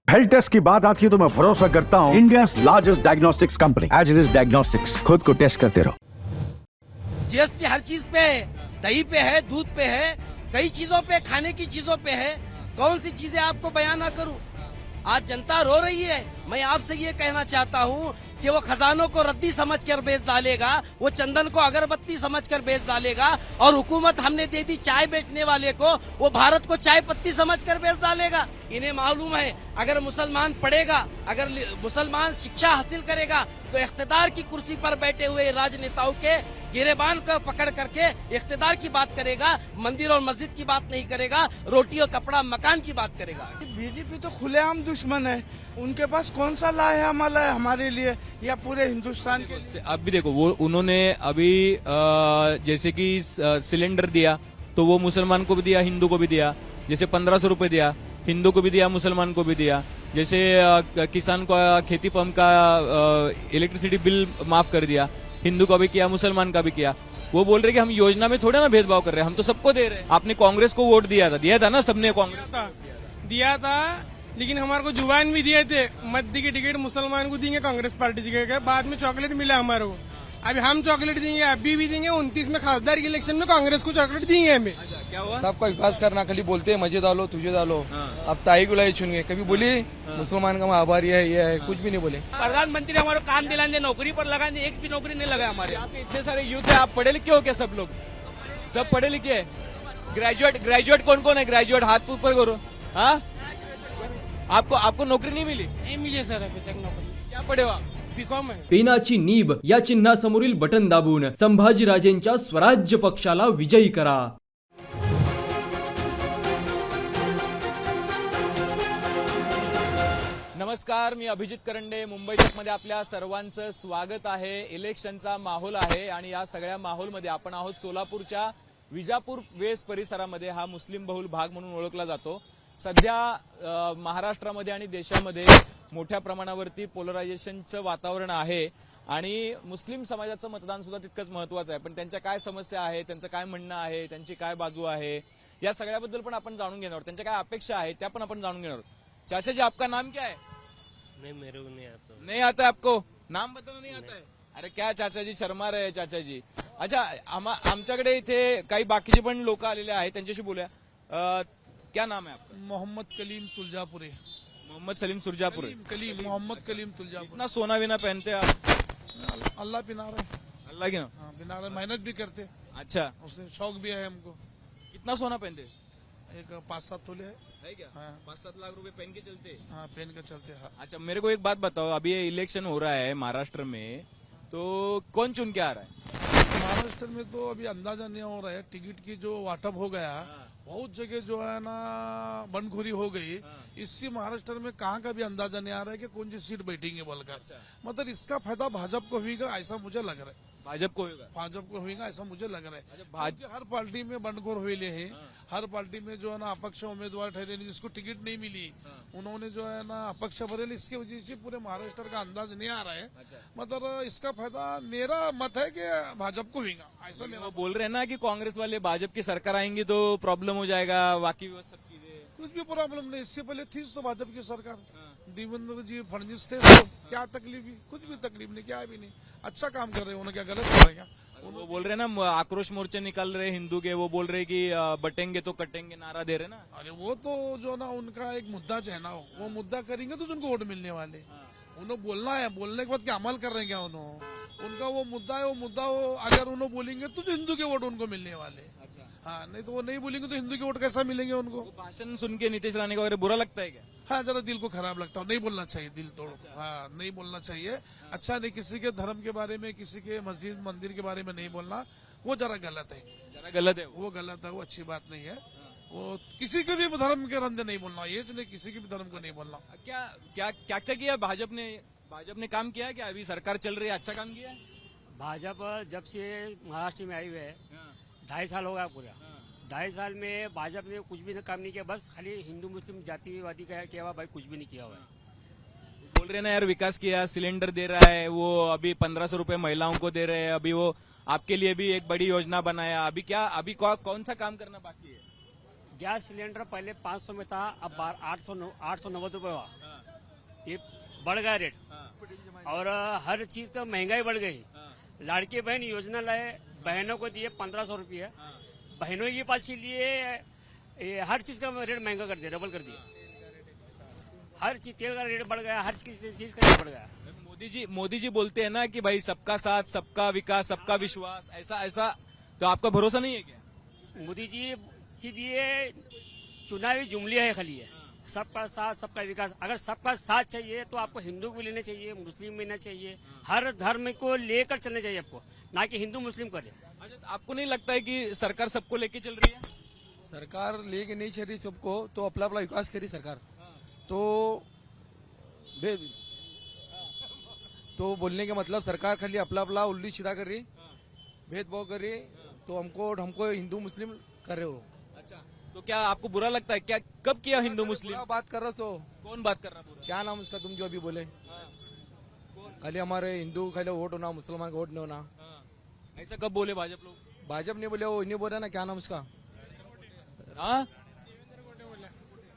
Health test की बात आती है तो मैं भरोसा करता हूँ India largest diagnostics company as it is diagnostics. खुद को टेस्ट करते रहो। जीएसटी हर चीज पे है, दही पे है, दूध पे है, कई चीजों पे, खाने की चीजों पे है। कौन सी चीजें आपको बयान ना करूं? आज जनता रो रही है। मैं आपसे ये कहना चाहता हूं कि वो खजानों को रद्दी समझकर बेच डालेगा, वो चंदन को अगरबत्ती समझकर बेच डालेगा, और हुकूमत हमने दे दी चाय बेचने वाले को, वो भारत को चाय पत्ती समझकर बेच डालेगा। इन्हें मालूम है अगर मुसलमान पढ़ेगा, अगर मुसलमान शिक्षा हासिल करेगा तो इख्तिदार की कुर्सी पर बैठे हुए राजनेताओं के गिरेबान को पकड़ करके इख्तिदार की बात करेगा, मंदिर और मस्जिद की बात नहीं करेगा, रोटी और कपड़ा मकान की बात करेगा। बीजेपी तो खुलेआम दुश्मन है। उनके पास कौन सा लाहेअमल है हमारे लिए या पूरे हिंदुस्तान के लिए? अब भी देखो, वो उन्होंने अभी जैसे कि सिलेंडर दिया तो वो मुसलमान को भी दिया, हिंदू को भी दिया। जैसे 1500 रुपए दिया, हिंदू को भी दिया, मुसलमान को भी दिया। जैसे किसान को खेती पंप का इलेक्ट्रिसिटी बिल माफ कर दिया, हिंदू का भी किया, मुसलमान का भी किया। वो बोल रहे कि हम योजना में थोड़ा ना भेदभाव कर रहे हैं, हम तो सबको दे रहे हैं। आपने कांग्रेस को वोट दिया था ना, सबने कांग्रेस दिया था, लेकिन हमारे को जुबान भी दिए थे, मध्य की टिकट मुसलमान को देंगे, कांग्रेस पार्टी के बाद में चॉकलेट मिला हमारे को। अभी हम चॉकलेट देंगे, अभी भी देंगे। 29 में खासदार के इलेक्शन में कांग्रेस को चॉकलेट देंगे हमें। क्या हुआ? सबका विकास करना, खाली बोलते हैं मजे डालो तुझे डालो। अब ताई गुलाई चुन गए, कभी बोली मुसलमान का आभारी है, ये है, कुछ भी नहीं बोले। प्रधानमंत्री हमारे काम दिलाने, नौकरी पर लगाने, एक भी नौकरी नहीं लगा हमारे। यहाँ पे इतने सारे यूथ है, आप पढ़े लिखे हो क्या? सब लोग सब पढ़े लिखे है? ग्रेजुएट कौन कौन है? ग्रेजुएट हाथ ऊपर करो। हाँ, आपको नौकरी नहीं मिली? नहीं मिले सर अभी तक नौकरी। क्या पढ़े हो आप? बीकॉम है। पेनाची नीब या चिन्हासमोरील बटन दाबून संभाजीराजेंच्या स्वराज्य पक्षाला विजयी करा। नमस्कार, मी अभिजित करंडे, मुंबई तक मध्ये आपल्या सर्वांचं स्वागत आहे। इलेक्शनचा माहोल आहे आणि या सगळ्या माहोलमध्ये आपण आहोत सोलापूरच्या विजापूर वेस्ट परिसरामध्ये। हा मुस्लिम बहुल भाग म्हणून ओळखला जातो। सध्या महाराष्ट्रामध्ये आणि देशामध्ये मोठ्या प्रमाणावरती पोलरायझेशनचं वातावरण आहे आणि मुस्लिम समाजाचं मतदान सुद्धा तितकंच महत्वाचं आहे। पण त्यांच्या काय समस्या आहेत, त्यांचं काय म्हणणं आहे, त्यांची काय बाजू आहे, या सगळ्याबद्दल पण आपण जाणून घेणार आहोत। त्यांच्या काय अपेक्षा आहेत त्या पण आपण जाणून घेणार आहोत। चाचा जी, आपका नाम क्या है? नहीं, मेरे को नहीं आता। नहीं आता है आपको? नाम बताना नहीं आता है? अरे क्या चाचा जी, शर्मा रहे चाचा जी। अच्छा, आमच्याकडे इथे काही बाकीचे पण लोक आलेले आहेत, त्यांच्याशी बोलूया। क्या नाम है आपका? मोहम्मद कलीम तुलजापुरे। मोहम्मद सलीम सुरजापुरे। कलीम मोहम्मद कलीम तुलजापुरे। इतना सोना विना पहनते आप? अल्लाह पिना रहा है। अल्लाह की ना। हाँ, पिना रहा है, मेहनत भी करते। अच्छा, उसने शौक भी है हमको। कितना सोना पहनते? एक 5-7 तोले है क्या? हाँ। 5-7 लाख रुपए पहन के चलते? हाँ, पहन के चलते। हाँ। अच्छा, मेरे को एक बात बताओ, अभी ये इलेक्शन हो रहा है महाराष्ट्र में, तो कौन चुन के आ रहा है? महाराष्ट्र में तो अभी अंदाजा नहीं हो रहा है। टिकट की जो वाटअप हो गया, बहुत जगह जो है ना बंडखोरी हो गई। इससे महाराष्ट्र में कहाँ का भी अंदाजा नहीं आ रहा है कि कौन सी सीट बैठेंगे बोलकर। मतलब इसका फायदा भाजपा को होगा ऐसा मुझे लग रहा है। भाजप को होगा? भाजपा को होगा ऐसा मुझे लग रहा है। अच्छा, क्योंकि हर पार्टी में बंडखोर हुए हैं। हर पार्टी में जो है ना अपक्ष उम्मीदवार ठहरे, जिसको टिकट नहीं मिली, उन्होंने जो है ना अपक्ष भरे। इसकी वजह से पूरे महाराष्ट्र का अंदाज नहीं आ रहा है। मतलब इसका फायदा मेरा मत है कि भाजपा को होगा ऐसा मेरा। वो बोल रहे हैं ना कि कांग्रेस वाले भाजपा की सरकार आएंगी तो प्रॉब्लम हो जाएगा, बाकी वो सब चीजें। कुछ भी प्रॉब्लम नहीं। इससे पहले थी तो भाजपा की सरकार, देवेंद्र जी फडणवीस थे, तो क्या तकलीफ भी? कुछ भी तकलीफ नहीं, क्या भी नहीं। अच्छा काम कर रहे हैं, उन्होंने क्या गलत कर रहे हैं? वो बोल रहे हैं ना, आक्रोश मोर्चे निकाल रहे हिंदू के, वो बोल रहे कि बटेंगे तो कटेंगे नारा दे रहे ना। अरे वो तो जो ना उनका एक मुद्दा है ना, वो मुद्दा करेंगे तो उनको वोट मिलने वाले। उन्होंने बोलना है, बोलने के बाद क्या अमल कर रहे हैं क्या उन्होंने? उनका वो मुद्दा है, वो मुद्दा वो अगर उन्होंने बोलेंगे तो हिंदू के वोट उनको मिलने वाले। हाँ, नहीं तो वो नहीं बोलेंगे तो हिंदू के वोट कैसा मिलेंगे उनको? भाषण सुन के नीतीश राणे का वगैरह बुरा लगता है क्या? हाँ, जरा दिल को खराब लगता है। नहीं बोलना चाहिए, दिल तोड़। हाँ, नहीं बोलना चाहिए। अच्छा नहीं, किसी के धर्म के बारे में, किसी के मस्जिद मंदिर के बारे में नहीं बोलना, वो जरा गलत है। जरा गलत है वो गलत है, वो अच्छी बात नहीं है। वो किसी के भी धर्म के रंदे नहीं बोलना, ये नहीं किसी के भी धर्म को नहीं बोलना। क्या क्या क्या क्या किया भाजपा ने काम किया है क्या? अभी सरकार चल रही है, अच्छा काम किया है? भाजपा जब से महाराष्ट्र में आई हुई है 2.5 साल हो गया पूरा। 2.5 साल में भाजपा ने कुछ भी काम नहीं किया, बस खाली हिंदू मुस्लिम जातिवादी का किया हुआ, भाई कुछ भी नहीं किया हुआ है। बोल रहे ना यार, विकास किया, सिलेंडर दे रहा है, वो अभी 1500 रुपए महिलाओं को दे रहे हैं, अभी वो आपके लिए भी एक बड़ी योजना बनाया। अभी कौन सा काम करना बाकी है? गैस सिलेंडर पहले 500 में था, अब 890 रुपये हुआ। ये बढ़ गया रेट और हर चीज का महंगाई बढ़ गई। लाड़की बहन योजना लाए, बहनों को दिए 1500 रुपये, बहनों के पास ही लिए ये हर चीज का रेट महंगा कर दिया, डबल कर दिया। हर चीज, तेल का रेट बढ़ गया, हर चीज का रेट बढ़ गया। मोदी जी बोलते हैं ना कि भाई सबका साथ, सबका विकास, सबका विश्वास, ऐसा ऐसा, तो आपका भरोसा नहीं है क्या? मोदी जी सीधे चुनावी जुमले है खाली है, सबका साथ सबका विकास। अगर सबका साथ चाहिए तो आपको हिंदू को लेना चाहिए, मुस्लिम भी लेना चाहिए, हर धर्म को लेकर चलना चाहिए आपको, ना कि हिंदू मुस्लिम करे। अच्छा, तो आपको नहीं लगता है कि सरकार सबको लेके चल रही है? सरकार लेके नहीं चल रही सबको, तो अपना अपना विकास करी सरकार। तो बोलने का मतलब सरकार खाली अपना अपना उल्ली सीधा कर रही, भेदभाव कर रही, तो हमको हिंदू मुस्लिम कर रहे हो। अच्छा, तो क्या आपको बुरा लगता है क्या? कब किया हिंदू मुस्लिम? क्या बात कर रहे हो? कौन बात कर रहा बुरा? क्या नाम उसका, तुम जो अभी बोले? खाली हमारे हिंदू खाली वोट होना, मुसलमान का वोट नहीं होना। ऐसा कब बोले भाजपा लोग? भाजपा नहीं बोले, वो नहीं बोले ना, क्या नाम उसका? हाँ,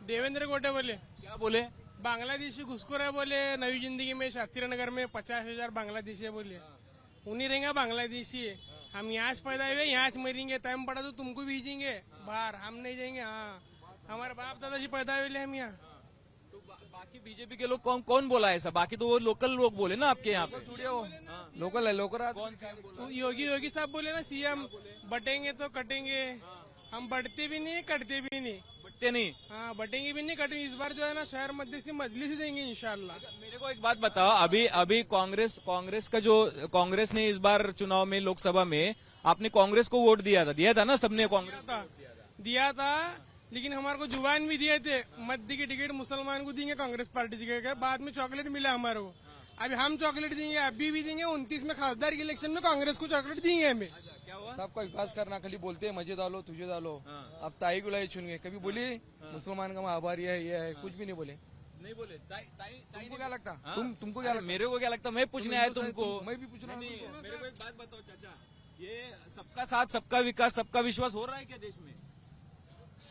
देवेंद्र गोटे बोले क्या बोले? बांग्लादेशी घुसखोर है बोले, नई जिंदगी में शास्त्री नगर में 50,000 बांग्लादेशी है बोले। उन्हीं रहेंगे बांग्लादेशी, हम यहाँ से पैदा हुए, यहाँ से मरेंगे, टाइम पड़ा तो तुमको भेजेंगे बाहर, हम नहीं जाएंगे। हाँ, हमारे बाप दादाजी पैदा हुए हम यहाँ। तो बाकी बीजेपी के लोग कौन बोला ऐसा? बाकी तो वो लोकल लोग बोले ना आपके यहाँ पे। लोकल है, लोकल कौन सा बोला? तो योगी साहब बोले ना, सीएम बटेंगे तो कटेंगे, हम बढ़ते भी नहीं कटते भी नहीं। बटते नहीं? हाँ, बटेंगे भी नहीं कटेंगे। इस बार जो है ना शहर मध्य से मजलिस देंगे इंशाल्लाह। मेरे को एक बात बताओ, अभी कांग्रेस का जो कांग्रेस ने इस बार चुनाव में, लोकसभा में आपने कांग्रेस को वोट दिया था ना, सबने कांग्रेस दिया था, लेकिन हमारे को जुबान भी दिए थे, मध्य की टिकट मुसलमान को देंगे, कांग्रेस पार्टी देंगे। बाद में चॉकलेट मिला हमारे को, अभी हम चॉकलेट देंगे, अभी भी देंगे। 29 में खासदार के इलेक्शन में कांग्रेस को चॉकलेट देंगे हमें। सबका विकास करना, खाली बोलते हैं मजे डालो तुझे डालो। अब ताई गुलाई चुन गए, कभी बोली मुसलमान का आभारी है, ये है, कुछ भी नहीं बोले। नहीं बोले। तुमको क्या लगता? तुमको क्या? मेरे को क्या लगता? मैं पूछने आया तुमको। मैं भी पूछ रहा हूँ। मेरे को एक बात बताओ चाचा, ये सबका साथ, सबका विकास, सबका विश्वास हो रहा है क्या देश में?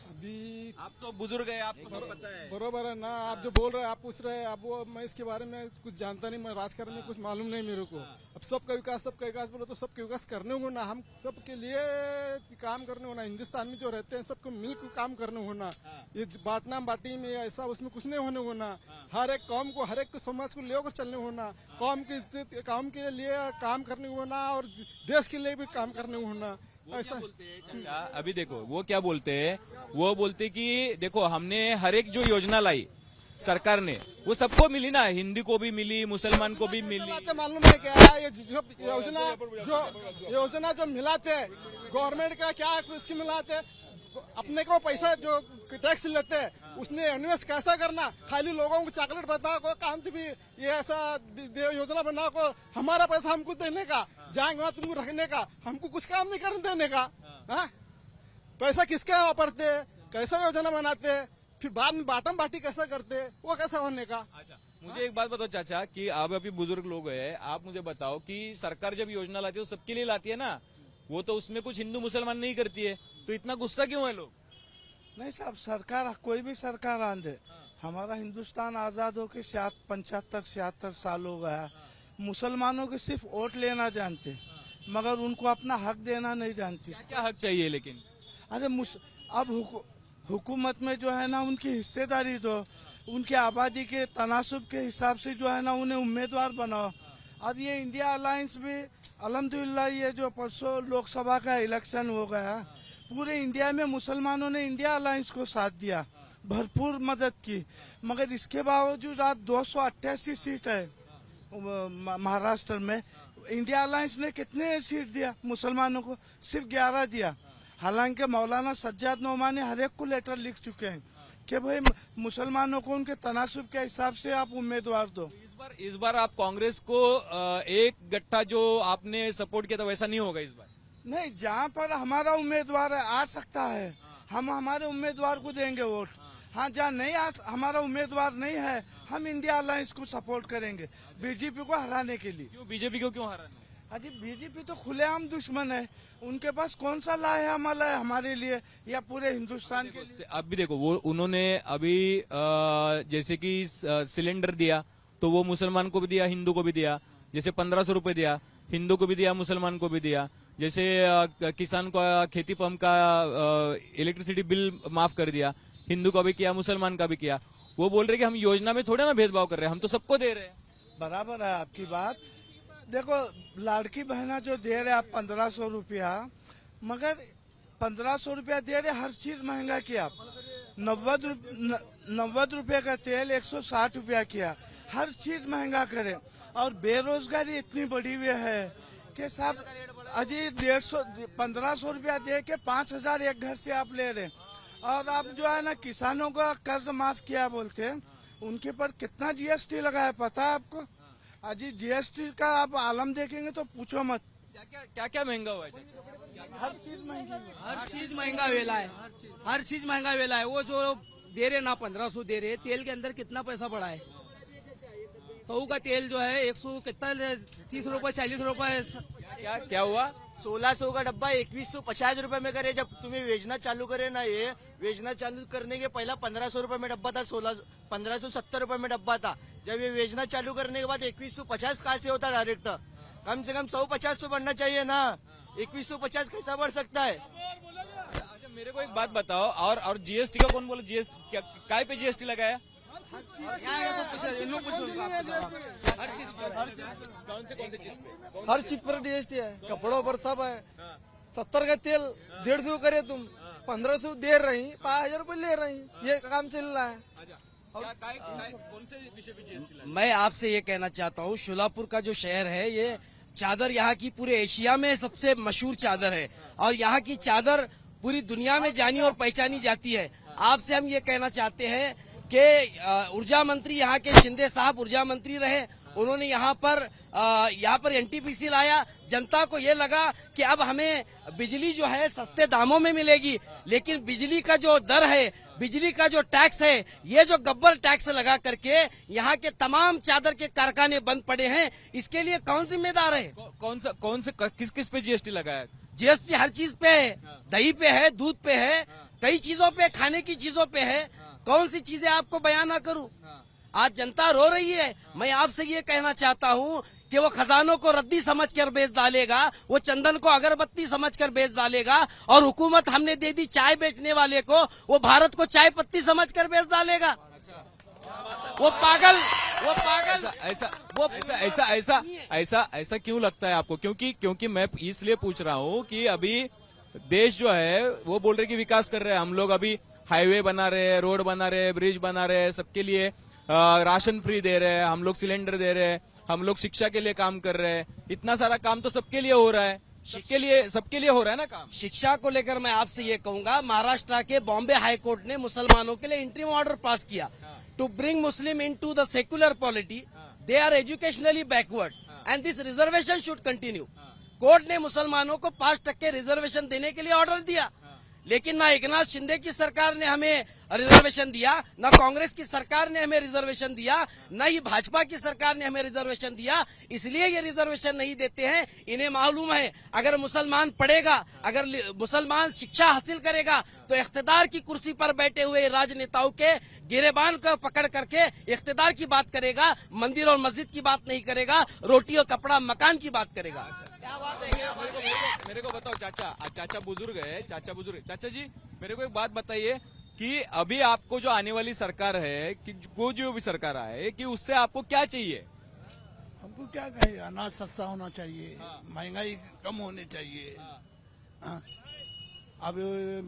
अभी आप तो बुजुर्ग है, आपको सब पता है। बरोबर है ना, आप जो बोल रहे हैं, आप पूछ रहे हैं, अब वो मैं इसके बारे में कुछ जानता नहीं, मैं राजकारण में कुछ मालूम नहीं मेरे को। अब सबका विकास बोलो तो सबके विकास करने होना, हम सबके लिए काम करने होना। हिंदुस्तान में जो रहते हैं सबको मिलकर काम करने होना, ये बांटना बांटी में ऐसा उसमें कुछ नहीं होने होना। हर एक कौम को, हर एक समाज को लेकर चलने होना, कौम की इज्जत, कौम के लिए काम करने होना और देश के लिए भी काम करने होना। ऐसा बोलते हैं चाचा, अभी देखो वो क्या बोलते हैं, वो बोलते कि देखो हमने हर एक जो योजना लाई सरकार ने, वो सबको मिली ना, हिंदी को भी मिली, मुसलमान को भी मिली। मालूम है क्या ये योजना जो मिलाते गवर्नमेंट का क्या इसकी मिलाते, अपने को पैसा जो टैक्स लेते हैं उसने इन्वेस्ट कैसा करना, खाली लोगों को चॉकलेट बता को काम से भी ये ऐसा योजना बना को हमारा पैसा हमको देने का, जाएंगे वहाँ तुमको रखने का, हमको कुछ काम नहीं करने देने का। हाँ, पैसा किसके वापरते, कैसा योजना बनाते, फिर बाद में बाटम बाटी कैसा करते, वो कैसा होने का। अच्छा, मुझे एक बात बताओ चाचा कि आप अभी बुजुर्ग लोग हैं, आप मुझे बताओ कि सरकार जब योजना लाती है तो सबके लिए लाती है ना, वो तो उसमें कुछ हिंदू मुसलमान नहीं करती है, तो इतना गुस्सा क्यों है लोग? नहीं साहब, सरकार कोई भी सरकार आंदे, हमारा हिंदुस्तान आजाद होके 75-76 साल हो गया। मुसलमानों के सिर्फ वोट लेना जानते, मगर उनको अपना हक देना नहीं जानती। क्या हक चाहिए लेकिन? अरे अब हुकूमत में जो है ना उनकी हिस्सेदारी दो, उनकी आबादी के तनासुब के हिसाब से जो है ना उन्हें उम्मीदवार बनाओ। अब ये इंडिया अलायंस भी अल्हम्दुलिल्लाह, ये जो परसों लोकसभा का इलेक्शन हो गया, पूरे इंडिया में मुसलमानों ने इंडिया अलायंस को साथ दिया, भरपूर मदद की, मगर इसके बावजूद आज 288 सीट है महाराष्ट्र में। इंडिया अलायंस ने कितने सीट दिया मुसलमानों को? सिर्फ 11 दिया। हालांकि मौलाना सज्जाद नोमानी हर एक को लेटर लिख चुके हैं कि भाई मुसलमानों को उनके तनासुब के हिसाब से आप उम्मीदवार दो। इस बार आप कांग्रेस को एक गट्ठा जो आपने सपोर्ट किया था वैसा नहीं होगा इस बार? नहीं, जहाँ पर हमारा उम्मीदवार है आ सकता है, हम हमारे उम्मीदवार को देंगे वोट। हाँ, जहाँ नहीं हमारा उम्मीदवार नहीं है, हम इंडिया अलायंस को सपोर्ट करेंगे बीजेपी को हराने के लिए। क्यों बीजेपी को क्यों हराने? अजी बीजेपी तो खुलेआम दुश्मन है, उनके पास कौन सा ला है अमल है हमारे लिए या पूरे हिंदुस्तान के लिए? अब भी देखो वो उन्होंने अभी जैसे कि सिलेंडर दिया तो वो मुसलमान को भी दिया, हिंदू को भी दिया। जैसे 1500 रुपए दिया, हिंदू को भी दिया, मुसलमान को भी दिया। जैसे किसान को खेती पंप का इलेक्ट्रिसिटी बिल माफ कर दिया, हिंदू का भी किया, मुसलमान का भी किया। वो बोल रहे कि हम योजना में थोड़ा ना भेदभाव कर रहे हैं, हम तो सबको दे रहे हैं। बराबर है आपकी बात। देखो लाड़की बहना जो दे रहे आप 1500 रुपया, मगर 1500 रुपया दे रहे, हर चीज महंगा किया आप। 90 रुपये का तेल 160 रुपया किया, हर चीज महंगा करे। और बेरोजगारी इतनी बढ़ी हुई है कि साहब अजी 1500 रुपया दे के 5000 एक घर से आप ले रहे। और आप जो है ना किसानों का कर्ज माफ किया बोलते हैं, उनके पर कितना जीएसटी लगा है पता है आपको? अजी जीएसटी का आप आलम देखेंगे तो पूछो मत। क्या क्या महंगा हुआ है? हर चीज महंगी है। हर चीज महंगा वेला है, हर चीज महंगा वेला है। वो जो दे रहे ना 1500 दे रहे, तेल के अंदर कितना पैसा बढ़ा है? 100 का तेल जो है 100 कितना 30 रुपए 40 रुपए। क्या हुआ? 1600 का डब्बा 2150 रुपए में करे। जब तुम्हें योजना चालू करे ना, ये योजना चालू करने के पहला 1500 रुपए में डब्बा था, 1570 रुपए में डब्बा था। जब ये योजना चालू करने के बाद 2150 कहाँ से होता डायरेक्ट? कम से कम 150 तो बढ़ना चाहिए ना, 2150 कैसा बढ़ सकता है? अच्छा मेरे को एक बात बताओ, और जीएसटी का कौन बोला? जीएसटी काय पे जीएसटी लगाया? हर चीज पर, कौन से चीज पे? हर चीज पर जीएसटी है, कपड़ों पर सब है। 70 का तेल 150 करे तुम, 1500 दे रही, 5000 रुपए ले रही, ये काम चल रहा है। कौन से विषय पे जीएसटी? मैं आपसे ये कहना चाहता हूँ, शोलापुर का जो शहर है, ये चादर यहाँ की पूरे एशिया में सबसे मशहूर चादर है और यहाँ की चादर पूरी दुनिया में जानी और पहचानी जाती है। आपसे हम ये कहना चाहते हैं कि ऊर्जा मंत्री यहाँ के शिंदे साहब ऊर्जा मंत्री रहे, उन्होंने यहाँ पर एनटीपीसी लाया। जनता को ये लगा कि अब हमें बिजली जो है सस्ते दामों में मिलेगी, लेकिन बिजली का जो दर है, बिजली का जो टैक्स है, ये जो गब्बर टैक्स लगा करके यहाँ के तमाम चादर के कारखाने बंद पड़े हैं। इसके लिए कौन जिम्मेदार है? कौन से किस पे जीएसटी लगाया? जीएसटी हर चीज पे है, दही पे है, दूध पे है, कई चीजों पे, खाने की चीजों पे है। कौन सी चीजें आपको बयान ना करूं? आज जनता रो रही है। मैं आपसे ये कहना चाहता हूं कि वो खजानों को रद्दी समझकर बेच डालेगा, वो चंदन को अगरबत्ती समझकर बेच डालेगा, और हुकूमत हमने दे दी चाय बेचने वाले को, वो भारत को चाय पत्ती समझकर बेच डालेगा। वो पागल ऐसा क्यों लगता है आपको? क्योंकि मैं इसलिए पूछ रहा हूँ कि अभी देश जो है वो बोल रहे कि विकास कर रहे हैं हम लोग, अभी हाईवे बना रहे हैं, रोड बना रहे हैं, ब्रिज बना रहे हैं, सबके लिए राशन फ्री दे रहे हैं, हम लोग सिलेंडर दे रहे हैं, हम लोग शिक्षा के लिए काम कर रहे हैं। इतना सारा काम तो सबके लिए हो रहा है, सबके लिए हो रहा है ना काम। शिक्षा को लेकर मैं आपसे ये कहूंगा, महाराष्ट्र के बॉम्बे हाई कोर्ट ने मुसलमानों के लिए इंटरिम ऑर्डर पास किया to bring Muslim into the secular polity. They are educationally backward and this reservation should continue. Court ने मुसलमानों को 5% रिजर्वेशन देने के लिए ऑर्डर दिया, लेकिन ना एकनाथ शिंदे की सरकार ने हमें रिजर्वेशन दिया, ना कांग्रेस की सरकार ने हमें रिजर्वेशन दिया, ना ही भाजपा की सरकार ने हमें रिजर्वेशन दिया। इसलिए ये रिजर्वेशन नहीं देते हैं, इन्हें मालूम है अगर मुसलमान पढ़ेगा, अगर मुसलमान शिक्षा हासिल करेगा, तो इख्तिदार की कुर्सी पर बैठे हुए राजनेताओं के गिरेबान को पकड़ करके इख्तिदार की बात करेगा, मंदिर और मस्जिद की बात नहीं करेगा, रोटी और कपड़ा मकान की बात करेगा। क्या बात है? मेरे को बताओ चाचा बुजुर्ग है, चाचा जी मेरे को एक बात बताइए कि अभी आपको जो आने वाली सरकार है, कि वो जो भी सरकार आए, कि उससे आपको क्या चाहिए? हमको क्या कहे, अनाज सस्ता होना चाहिए, महंगाई कम होनी चाहिए। अब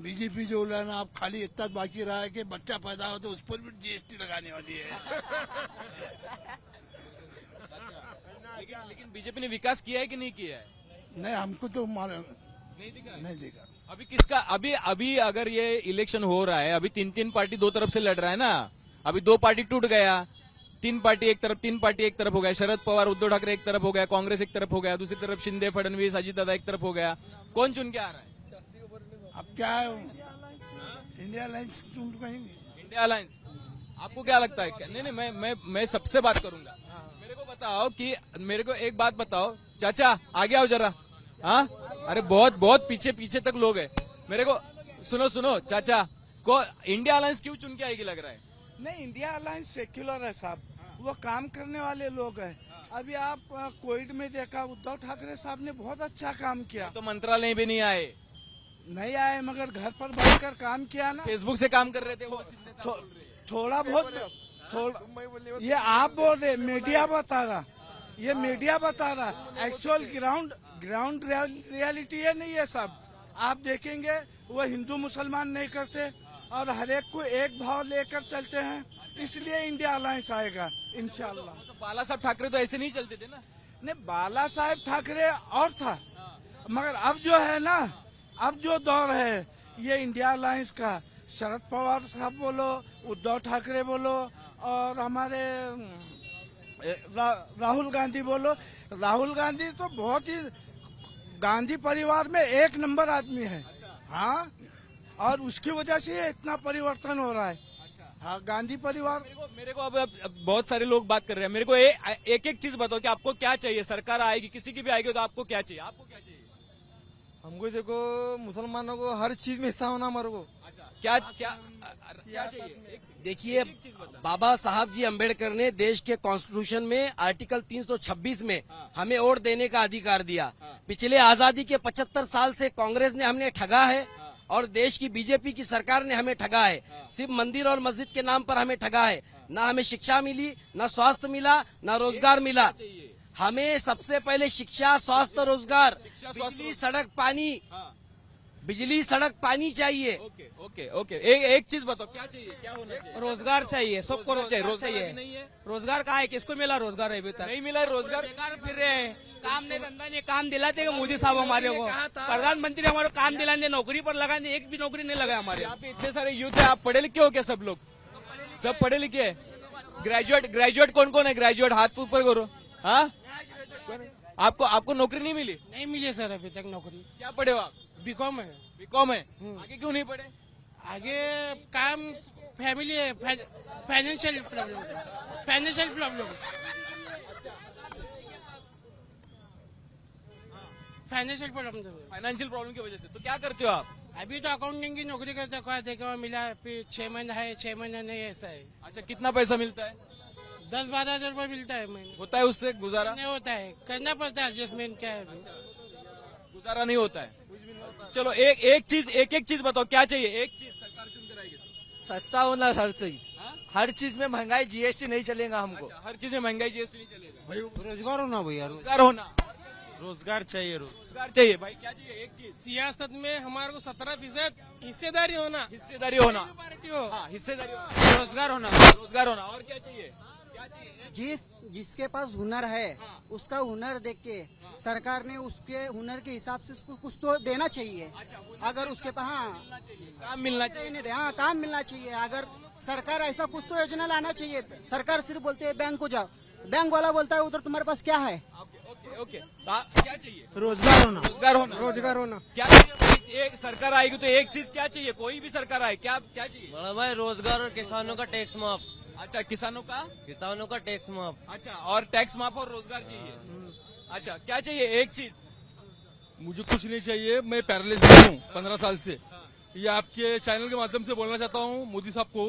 बीजेपी जो है ना, अब खाली इतना बाकी रहा है कि बच्चा पैदा हो तो उस पर भी जीएसटी लगाने वाली है। लेकिन बीजेपी ने विकास किया है कि नहीं किया है? नहीं, हमको तो नहीं देखा। अभी किसका अभी अगर ये इलेक्शन हो रहा है, अभी तीन पार्टी दो तरफ से लड़ रहा है ना, अभी 2 पार्टी टूट गया, 3 पार्टी एक तरफ हो गया, शरद पवार उद्धव ठाकरे एक तरफ हो गया, कांग्रेस एक तरफ हो गया, दूसरी तरफ शिंदे फडणवीस अजित दादा एक तरफ हो गया। कौन चुन के आ रहा है? अब क्या है, इंडिया अलायंस चुन कहेंगे। इंडिया अलायंस आपको क्या लगता है? नहीं मैं सबसे बात करूंगा। मेरे को बताओ कि मेरे को एक बात बताओ, चाचा आगे आओ जरा। हाँ, अरे बहुत बहुत पीछे पीछे तक लोग हैं। मेरे को सुनो चाचा को इंडिया अलायंस क्यों चुन के आएगी लग रहा है? नहीं, इंडिया अलायंस सेक्युलर है साहब, वो काम करने वाले लोग हैं। अभी आप कोविड में देखा, उद्धव ठाकरे साहब ने बहुत अच्छा काम किया। तो मंत्रालय भी नहीं आए, नहीं आए मगर घर पर बैठकर काम किया ना। फेसबुक से काम कर रहे थे वो। थोड़ा बहुत ये आप बोल रहे, मीडिया बता रहा, ये मीडिया बता रहा। एक्चुअल ग्राउंड रियलिटी ये नहीं है सब। आप देखेंगे वो हिंदू मुसलमान नहीं करते और हर एक को एक भाव लेकर चलते हैं, इसलिए इंडिया अलायंस आएगा इंशाल्लाह। तो बाला साहब ठाकरे तो ऐसे नहीं चलते थे ना? नहीं, बाला साहेब ठाकरे और था, मगर अब जो है ना, अब जो दौर है ये इंडिया अलायंस का। शरद पवार साहब बोलो, उद्धव ठाकरे बोलो और हमारे राहुल गांधी बोलो। राहुल गांधी तो बहुत ही गांधी परिवार में एक नंबर आदमी है। हाँ, और उसकी वजह से ये इतना परिवर्तन हो रहा है। हाँ, गांधी परिवार। मेरे को अब बहुत सारे लोग बात कर रहे हैं। मेरे को एक एक चीज बताओ कि आपको क्या चाहिए? सरकार आएगी, किसी की भी आएगी, तो आपको क्या चाहिए? आपको क्या चाहिए? हमको देखो, मुसलमानों को हर चीज में हिस्सा होना हमारे को। क्या चाहिए? देखिए, बाबा साहब जी अम्बेडकर ने देश के कॉन्स्टिट्यूशन में आर्टिकल 326 में हमें वोट देने का अधिकार दिया। पिछले आजादी के 75 साल से कांग्रेस ने हमने ठगा है और देश की बीजेपी की सरकार ने हमें ठगा है। सिर्फ मंदिर और मस्जिद के नाम पर हमें ठगा है। ना हमें शिक्षा मिली, ना स्वास्थ्य मिला, ना रोजगार मिला। हमें सबसे पहले शिक्षा, स्वास्थ्य, रोजगार, बिजली, सड़क, पानी, बिजली, सड़क, पानी चाहिए। ओके। एक चीज बताओ, क्या चाहिए? क्या होना चाहिए? रोजगार चाहिए सबको, रोजगार चाहिए। नहीं है रोजगार कहाँ है? किसको मिला रोजगार अभी तक? नहीं मिला रोजगार। बेकार फिर रहे हैं, काम नहीं, धंधा नहीं। काम दिलाते मोदी साहब हमारे को, प्रधानमंत्री हमारे काम दिलाने, नौकरी पर लगाने, एक भी नौकरी नहीं लगा हमारे। यहाँ पे इतने सारे यूथ है, आप पढ़े लिखे हो क्या? सब लोग सब पढ़े लिखे है? ग्रेजुएट कौन है? ग्रेजुएट हाथ ऊपर करो। हाँ, आपको नौकरी नहीं मिली? नहीं मिली सर अभी तक नौकरी। क्या पढ़े हो आप? बीकॉम है। बीकॉम है? आगे क्यों नहीं पढ़े? आगे काम, फैमिली है, फाइनेंशियल प्रॉब्लम। फाइनेंशियल प्रॉब्लम की वजह से। तो क्या करते हो आप? अभी तो अकाउंटिंग की नौकरी करते, देखो मिला, फिर 6 महीना है, 6 महीना नहीं, ऐसा है। अच्छा, कितना पैसा मिलता है? 10-12 हजार रुपये मिलता है महीने। होता है उससे गुजारा? नहीं होता है, करना पड़ता है एडजस्टमेंट। क्या है, गुजारा नहीं होता है। चलो एक चीज बताओ, क्या चाहिए? एक चीज सरकार चुन कर आएगी। सस्ता होना हर चीज में महंगाई, जीएसटी नहीं चलेगा हमको। अच्छा, हर चीज में महंगाई, जीएसटी नहीं चलेगा। रोजगार होना भैया, रोजगार होना। रोजगार चाहिए। रोजगार चाहिए भाई। क्या चाहिए? एक चीज। सियासत में हमारे को 17% हिस्सेदारी होना। हिस्सेदारी होना। पार्टी हो, हिस्सेदारी होना। रोजगार होना। रोजगार होना। और क्या चाहिए? जिसके पास हुनर है, उसका हुनर देख के सरकार ने उसके हुनर के हिसाब से उसको कुछ तो देना चाहिए। अगर उसके पास काम मिलना चाहिए। हाँ, काम मिलना चाहिए। अगर सरकार ऐसा कुछ तो योजना लाना चाहिए। सरकार सिर्फ बोलते है बैंक को जाओ, बैंक वाला बोलता है उधर तुम्हारे पास क्या है। ओके, क्या चाहिए? रोजगार होना। रोजगार होना। क्या चाहिए? एक सरकार आएगी तो एक चीज क्या चाहिए? कोई भी सरकार आए, क्या चाहिए? बड़ा भाई, रोजगार और किसानों का टैक्स माफ। अच्छा, किसानों का टैक्स माफ। अच्छा, और टैक्स माफ और रोजगार चाहिए। अच्छा, क्या चाहिए? एक चीज। मुझे कुछ नहीं चाहिए, मैं पैरालिसिस हूँ 15 साल से। ये आपके चैनल के माध्यम से बोलना चाहता हूँ मोदी साहब को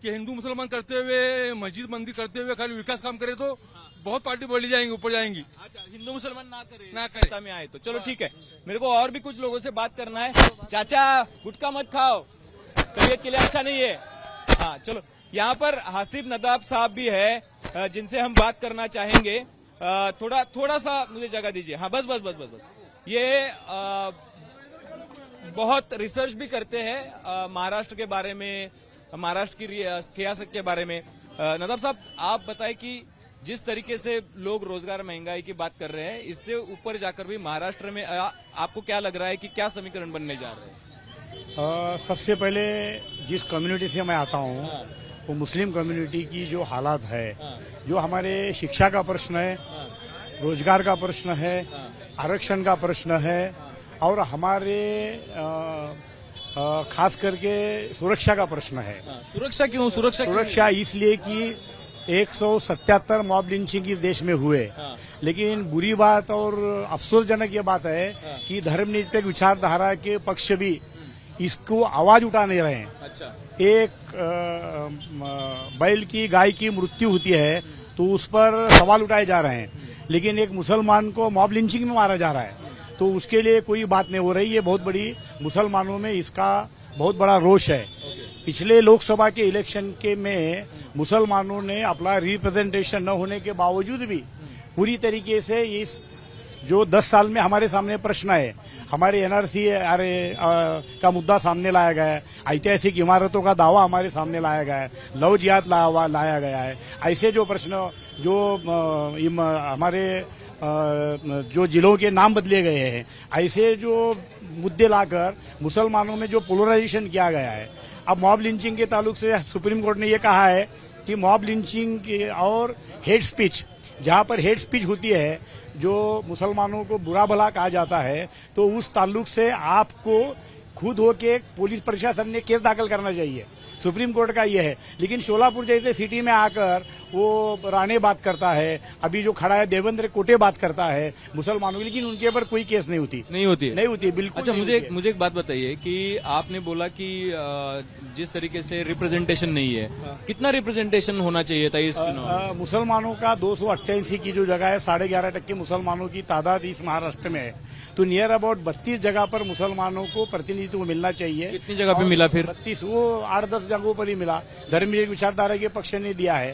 कि हिंदू मुसलमान करते हुए, मस्जिद मंदिर करते हुए खाली विकास काम करे तो बहुत पार्टी बढ़ी जाएंगी, ऊपर जाएंगी। अच्छा, हिंदू मुसलमान ना करे में आए तो। चलो ठीक है, मेरे को और भी कुछ लोगों से बात करना है। चाचा, गुटखा मत खाओ, तबीयत के लिए अच्छा नहीं है। हाँ, चलो, यहाँ पर हासिब नदाब साहब भी है जिनसे हम बात करना चाहेंगे। थोड़ा सा मुझे जगह दीजिए। हाँ, बस। ये बहुत रिसर्च भी करते हैं महाराष्ट्र के बारे में, महाराष्ट्र की सियासत के बारे में। नदाब साहब, आप बताएं कि जिस तरीके से लोग रोजगार, महंगाई की बात कर रहे हैं, इससे ऊपर जाकर भी महाराष्ट्र में आपको क्या लग रहा है कि क्या समीकरण बनने जा रहे हैं? सबसे पहले जिस कम्युनिटी से मैं आता हूँ वो मुस्लिम कम्युनिटी की जो हालात है, जो हमारे शिक्षा का प्रश्न है, रोजगार का प्रश्न है, आरक्षण का प्रश्न है और हमारे खास करके सुरक्षा का प्रश्न है। सुरक्षा क्यों? सुरक्षा इसलिए कि 177 मॉब लिंचिंग इस देश में हुए, लेकिन बुरी बात और अफसोसजनक ये बात है कि धर्मनिरपेक्ष विचारधारा के पक्ष भी इसको आवाज उठा नहीं रहे हैं। अच्छा, एक बैल की गाय की मृत्यु होती है तो उस पर सवाल उठाए जा रहे हैं, लेकिन एक मुसलमान को मॉब लिंचिंग में मारा जा रहा है तो उसके लिए कोई बात नहीं हो रही। ये बहुत बड़ी मुसलमानों में इसका बहुत बड़ा रोष है। पिछले लोकसभा के इलेक्शन के में मुसलमानों ने अपना रिप्रेजेंटेशन न होने के बावजूद भी पूरी तरीके से इस जो 10 साल में हमारे सामने प्रश्न है, हमारे एनआरसी का मुद्दा सामने लाया गया है, ऐतिहासिक इमारतों का दावा हमारे सामने लाया गया है, लव जिहाद लाया गया है, ऐसे जो प्रश्न जो हमारे जो जिलों के नाम बदले गए हैं, ऐसे जो मुद्दे लाकर मुसलमानों में जो पोलराइजेशन किया गया है। अब मॉब लिंचिंग के ताल्लुक से सुप्रीम कोर्ट ने यह कहा है कि मॉब लिंचिंग और हेट स्पीच, जहां पर हेट स्पीच होती है जो मुसलमानों को बुरा भला कहा जाता है, तो उस ताल्लुक से आपको खुद होके पुलिस प्रशासन ने केस दाखिल करना चाहिए। सुप्रीम कोर्ट का ये है, लेकिन शोलापुर जैसे सिटी में आकर वो राणे बात करता है, अभी जो खड़ा है देवेंद्र कोटे बात करता है मुसलमानों की, लेकिन उनके ऊपर कोई केस नहीं होती नहीं होती बिल्कुल। अच्छा, मुझे एक बात बताइए कि आपने बोला कि जिस तरीके से रिप्रेजेंटेशन नहीं है, कितना रिप्रेजेंटेशन होना चाहिए था इस चुनाव? मुसलमानों का 288 की जो जगह है, 11.5% मुसलमानों की तादाद इस महाराष्ट्र में है, तो नियर अबाउट 32 जगह पर मुसलमानों को प्रतिनिधित्व मिलना चाहिए। कितनी जगह पे मिला फिर? 32, वो 8-10 जगहों पर ही मिला। धर्मीय विचारधारा के पक्ष ने दिया है,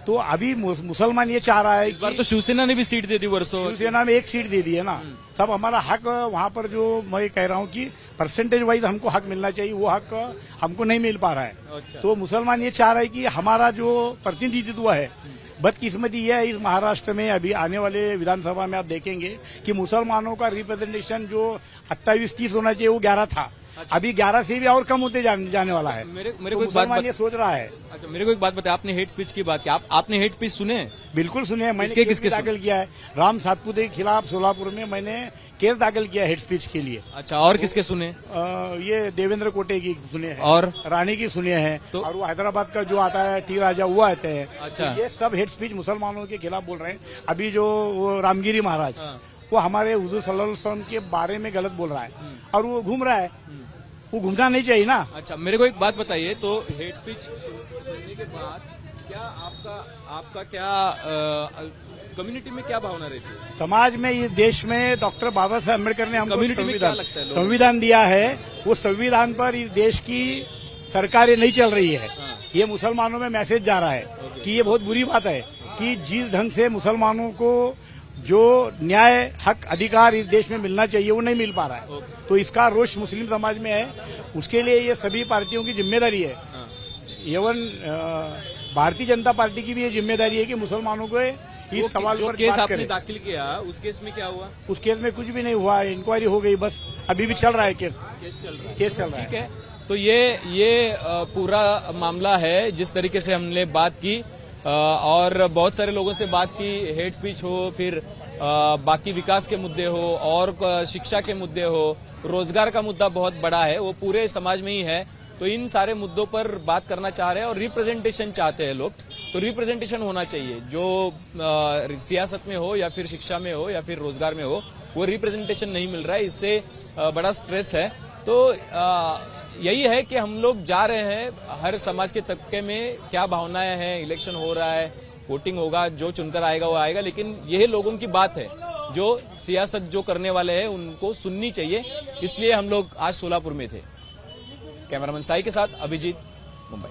तो अभी मुसलमान ये चाह रहा है। इस बार तो शिवसेना ने भी सीट दे दी, वर्षों शिवसेना में 1 सीट दे दी है ना। सब हमारा हक वहां पर, जो मैं कह रहा हूं कि परसेंटेज वाइज हमको हक मिलना चाहिए, वो हक हमको नहीं मिल पा रहा है। अच्छा। तो मुसलमान ये चाह रहा है कि हमारा जो प्रतिनिधित्व है, बदकिस्मती यह है इस महाराष्ट्र में अभी आने वाले विधानसभा में आप देखेंगे कि मुसलमानों का रिप्रेजेंटेशन जो 28-30 होना चाहिए वो 11 था। अच्छा। अभी 11 से भी और कम होते जाने वाला है। मेरे तो को एक बात ये सोच रहा है। अच्छा, मेरे को एक बात बताया, आपने हेट स्पीच की बात की, आपने हेट स्पीच सुने? बिल्कुल सुने हैं। मैंने केस दाखिल किया है राम सातपुते के खिलाफ सोलापुर में, मैंने केस दाखिल किया हेट स्पीच के लिए। अच्छा, और किसके सुने? ये देवेंद्र कोटे की सुने हैं और रानी की सुने हैं, तो और वो हैदराबाद का जो आता है टी राजा वो आते हैं। अच्छा, तो ये सब हेट स्पीच मुसलमानों के खिलाफ बोल रहे हैं। अभी जो वो रामगिरी महाराज, वो हमारे हुजूर सल्लल्लाहु अलैहि वसल्लम के बारे में गलत बोल रहा है और वो घूम रहा है, वो घूमना नहीं चाहिए ना। अच्छा, मेरे को एक बात बताइए, तो हेट स्पीच सुनने के बाद क्या आपका क्या कम्युनिटी में क्या भावना रहती है? समाज में, इस देश में डॉक्टर बाबा साहब अम्बेडकर ने हमको संविधान दिया है, वो संविधान पर इस देश की सरकारें नहीं चल रही है। ये मुसलमानों में मैसेज जा रहा है कि ये बहुत बुरी बात है कि जिस ढंग से मुसलमानों को जो न्याय, हक, अधिकार इस देश में मिलना चाहिए वो नहीं मिल पा रहा है। तो इसका रोष मुस्लिम समाज में है। उसके लिए ये सभी पार्टियों की जिम्मेदारी है। एवं भारतीय जनता पार्टी की भी ये जिम्मेदारी है कि मुसलमानों को इस सवाल पर केस आपने दाखिल किया, उस केस में क्या हुआ? उस केस में कुछ भी नहीं हुआ, इंक्वायरी हो गई, बस अभी भी चल रहा है केस चल रहा है। ठीक है, तो ये पूरा मामला है जिस तरीके से हमने बात की, और बहुत सारे लोगों से बात की। हेट स्पीच हो, फिर बाकी विकास के मुद्दे हो, और शिक्षा के मुद्दे हो, रोजगार का मुद्दा बहुत बड़ा है, वो पूरे समाज में ही है। तो इन सारे मुद्दों पर बात करना चाह रहे हैं और रिप्रेजेंटेशन चाहते हैं लोग। तो रिप्रेजेंटेशन होना चाहिए, जो सियासत में हो या फिर शिक्षा में हो या फिर रोजगार में हो, वो रिप्रेजेंटेशन नहीं मिल रहा है। इससे बड़ा स्ट्रेस है। तो यही है कि हम लोग जा रहे हैं, हर समाज के तबके में क्या भावनाएं हैं, इलेक्शन हो रहा है, वोटिंग होगा, जो चुनकर आएगा वो आएगा, लेकिन यही लोगों की बात है जो सियासत जो करने वाले हैं उनको सुननी चाहिए। इसलिए हम लोग आज सोलापुर में थे। कैमरामैन साई के साथ अभिजीत, मुंबई।